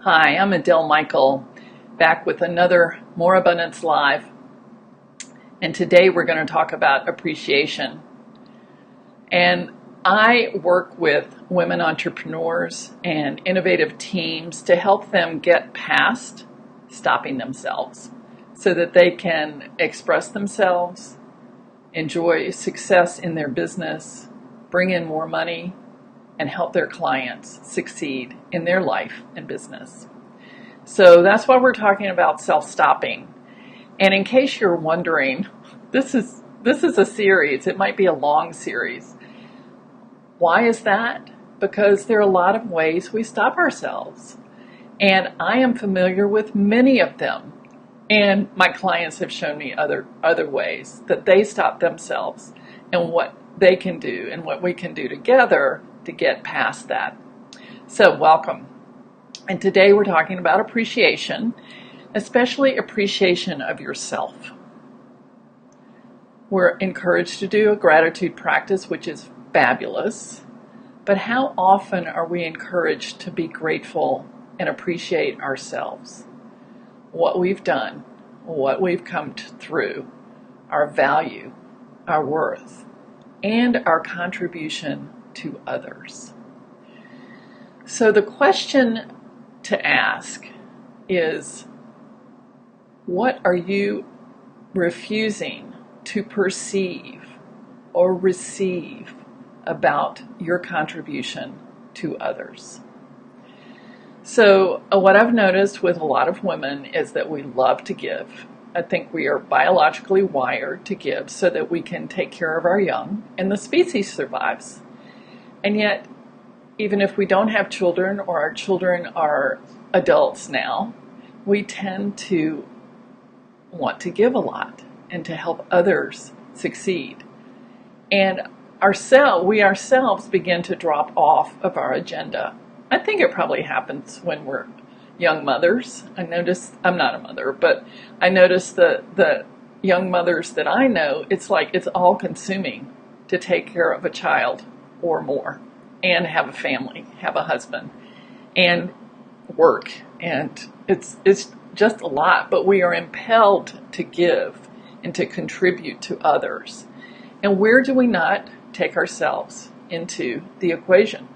Hi, I'm Adele Michael, back with another More Abundance Live. And today we're going to talk about appreciation. And I work with women entrepreneurs and innovative teams to help them get past stopping themselves so that they can express themselves, enjoy success in their business, bring in more money, and help their clients succeed in their life and business. So that's why we're talking about self-stopping. And in case you're wondering, this is a series. It might be a long series. Why is that? Because there are a lot of ways we stop ourselves. And I am familiar with many of them. And my clients have shown me other ways that they stop themselves and what they can do and what we can do together to get past that. So welcome. And today we're talking about appreciation, especially appreciation of yourself. We're encouraged to do a gratitude practice, which is fabulous. But how often are we encouraged to be grateful and appreciate ourselves? What we've done, what we've come through, our value, our worth, and our contribution to others. So the question to ask is, what are you refusing to perceive or receive about your contribution to others? So what I've noticed with a lot of women is that we love to give. I think we are biologically wired to give so that we can take care of our young and the species survives. And yet, even if we don't have children or our children are adults now, we tend to want to give a lot and to help others succeed. And we ourselves begin to drop off of our agenda. I think it probably happens when we're young mothers. I'm not a mother, but I notice the young mothers that I know, it's like it's all consuming to take care of a child or more and have a family, have a husband and work. And it's just a lot, but we are impelled to give and to contribute to others. And where do we not take ourselves into the equation?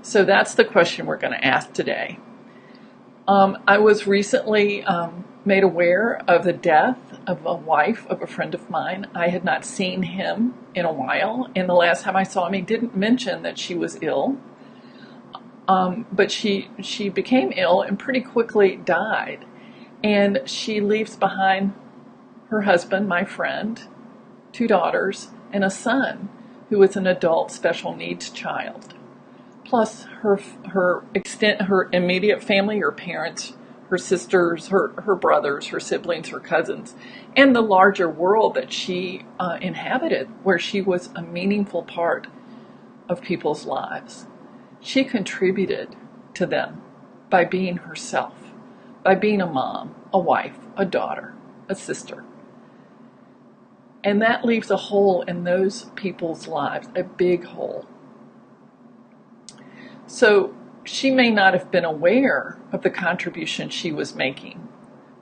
So that's the question we're going to ask today. I was recently made aware of the death of a wife of a friend of mine. I had not seen him in a while, and the last time I saw him, he didn't mention that she was ill. But she became ill and pretty quickly died. And she leaves behind her husband, my friend, 2 daughters, and a son who is an adult special needs child. Plus her immediate family, her parents, her sisters, her brothers, her siblings, her cousins, and the larger world that she inhabited, where she was a meaningful part of people's lives. She contributed to them by being herself, by being a mom, a wife, a daughter, a sister. And that leaves a hole in those people's lives, a big hole. So she may not have been aware of the contribution she was making,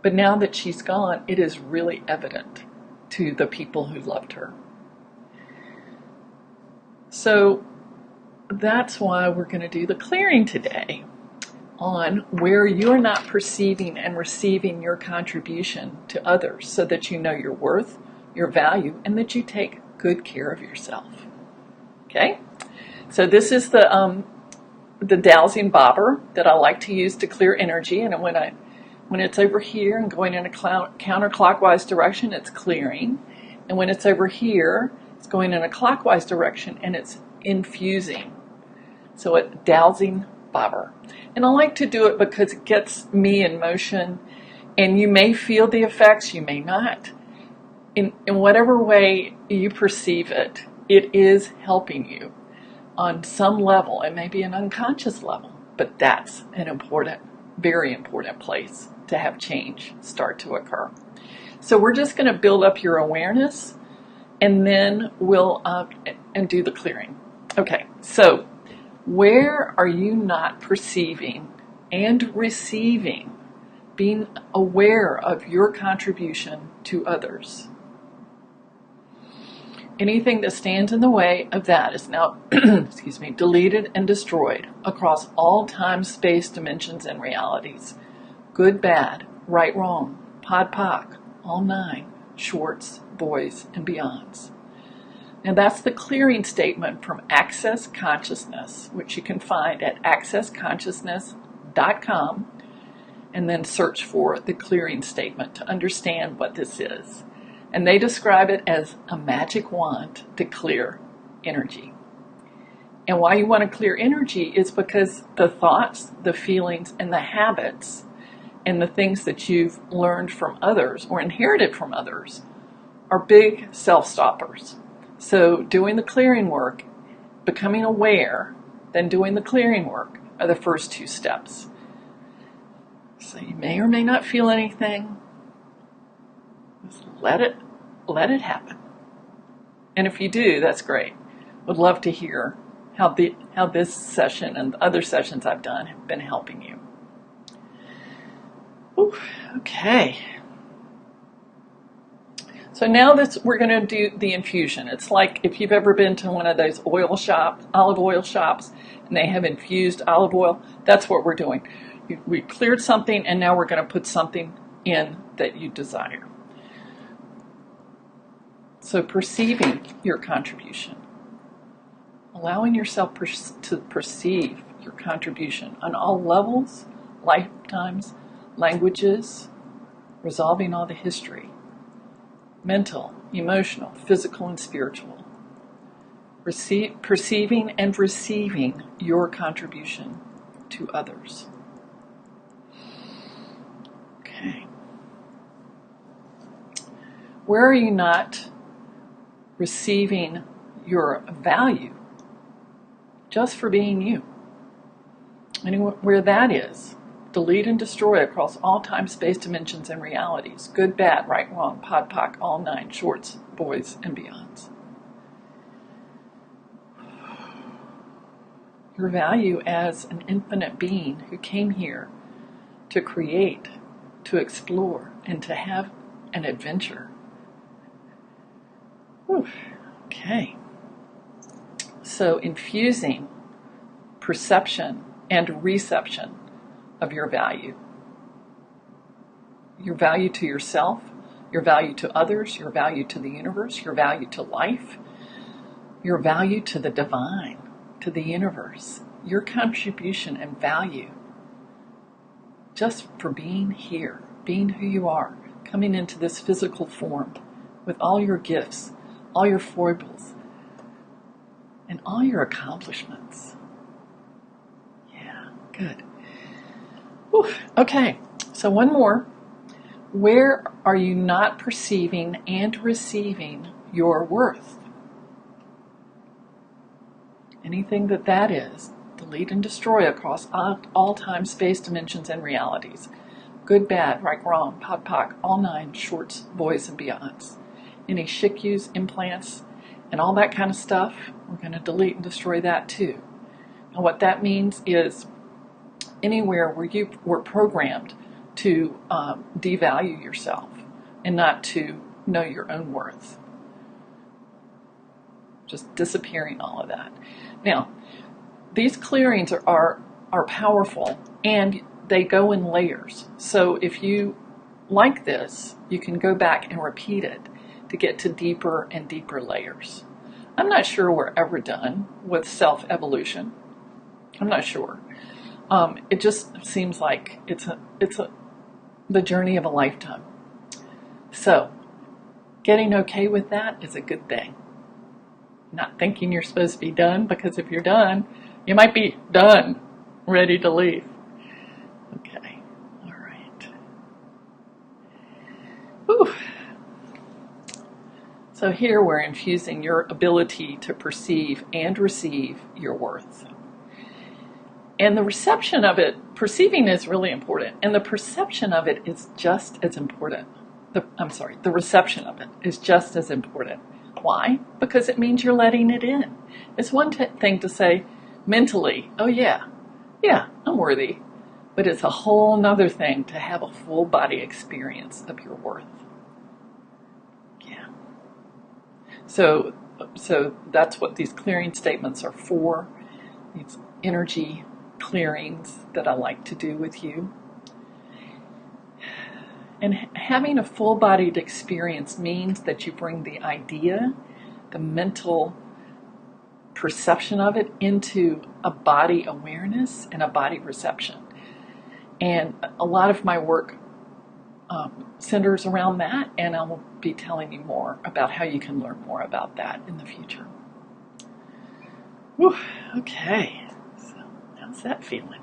but now that she's gone, it is really evident to the people who loved her. So that's why we're going to do the clearing today on where you're not perceiving and receiving your contribution to others so that you know your worth, your value, and that you take good care of yourself. Okay? So this is the dowsing bobber that I like to use to clear energy, and when it's over here and going in a counterclockwise direction, it's clearing, and when it's over here, it's going in a clockwise direction and it's infusing. So a dowsing bobber, and I like to do it because it gets me in motion, and you may feel the effects, you may not. In whatever way you perceive it, it is helping you on some level. It may be an unconscious level, but that's an important, very important place to have change start to occur. So we're just going to build up your awareness, and then we'll do the clearing. Okay, so where are you not perceiving and receiving, being aware of your contribution to others. Anything that stands in the way of that is now deleted and destroyed across all time, space, dimensions, and realities. Good, bad, right, wrong, pod, poc, all nine, shorts, boys, and beyonds. And that's the clearing statement from Access Consciousness, which you can find at accessconsciousness.com, and then search for the clearing statement to understand what this is. And they describe it as a magic wand to clear energy. And why you want to clear energy is because the thoughts, the feelings, and the habits, and the things that you've learned from others or inherited from others are big self-stoppers. So doing the clearing work, becoming aware, then doing the clearing work are the first two steps. So you may or may not feel anything. Just let it happen. And if you do, that's great. Would love to hear how this session and the other sessions I've done have been helping you. Ooh, okay. So now we're going to do the infusion. It's like if you've ever been to one of those olive oil shops, and they have infused olive oil, that's what we're doing. We cleared something, and now we're going to put something in that you desire. So perceiving your contribution. Allowing yourself to perceive your contribution on all levels, lifetimes, languages, resolving all the history. Mental, emotional, physical, and spiritual. Perceiving and receiving your contribution to others. Okay. Where are you not receiving your value just for being you? Anywhere that is, delete and destroy across all time, space, dimensions, and realities. Good, bad, right, wrong, pod, poc, all nine, shorts, boys, and beyonds. Your value as an infinite being who came here to create, to explore, and to have an adventure. Whew. Okay. So infusing perception and reception of your value. Your value to yourself, your value to others, your value to the universe, your value to life, your value to the divine, to the universe, your contribution and value just for being here, being who you are, coming into this physical form with all your gifts, all your foibles, and all your accomplishments. Yeah, good. Whew. Okay, so one more. Where are you not perceiving and receiving your worth? Anything that is, delete and destroy across all time, space, dimensions, and realities. Good, bad, right, wrong, pod, poc, all nine, shorts, boys, and beyonds. Any shikus, implants, and all that kind of stuff, we're going to delete and destroy that too. And what that means is anywhere where you were programmed to devalue yourself and not to know your own worth. Just disappearing all of that. Now, these clearings are powerful, and they go in layers. So if you like this, you can go back and repeat it to get to deeper and deeper layers. I'm not sure we're ever done with self-evolution. I'm not sure. It just seems like it's the journey of a lifetime. So, getting okay with that is a good thing. Not thinking you're supposed to be done, because if you're done, you might be done, ready to leave. Okay, all right. Whew. So here we're infusing your ability to perceive and receive your worth. And the reception of it, perceiving is really important, and the perception of it is just as important. The reception of it is just as important. Why? Because it means you're letting it in. It's one thing to say mentally, oh yeah, I'm worthy. But it's a whole nother thing to have a full body experience of your worth. Yeah. So that's what these clearing statements are for. These energy clearings that I like to do with you. And having a full-bodied experience means that you bring the idea, the mental perception of it, into a body awareness and a body reception. And a lot of my work centers around that, and I will be telling you more about how you can learn more about that in the future. Whew, okay, so how's that feeling?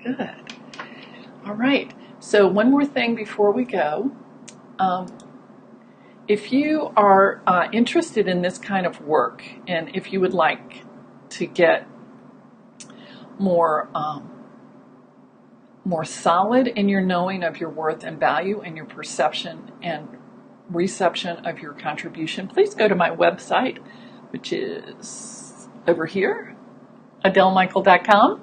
Good. All right, so one more thing before we go. If you are interested in this kind of work, and if you would like to get more solid in your knowing of your worth and value and your perception and reception of your contribution, please go to my website, which is over here, adelemichael.com.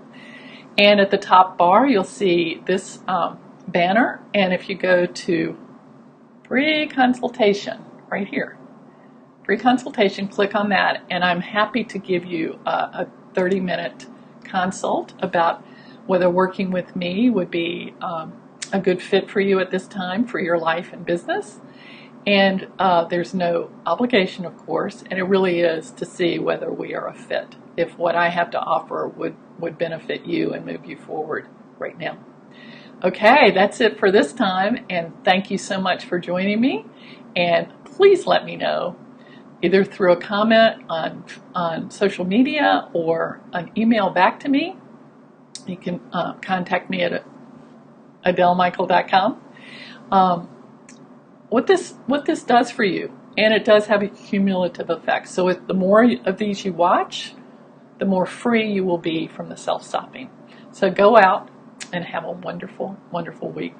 And at the top bar, you'll see this banner. And if you go to free consultation right here, free consultation, click on that. And I'm happy to give you a 30-minute consult about whether working with me would be a good fit for you at this time for your life and business. And there's no obligation, of course, and it really is to see whether we are a fit, if what I have to offer would benefit you and move you forward right now. Okay, that's it for this time, and thank you so much for joining me. And please let me know, either through a comment on social media or an email back to me. You can contact me at adelemichael.com. What this does for you, and it does have a cumulative effect. So the more of these you watch, the more free you will be from the self-stopping. So go out and have a wonderful, wonderful week.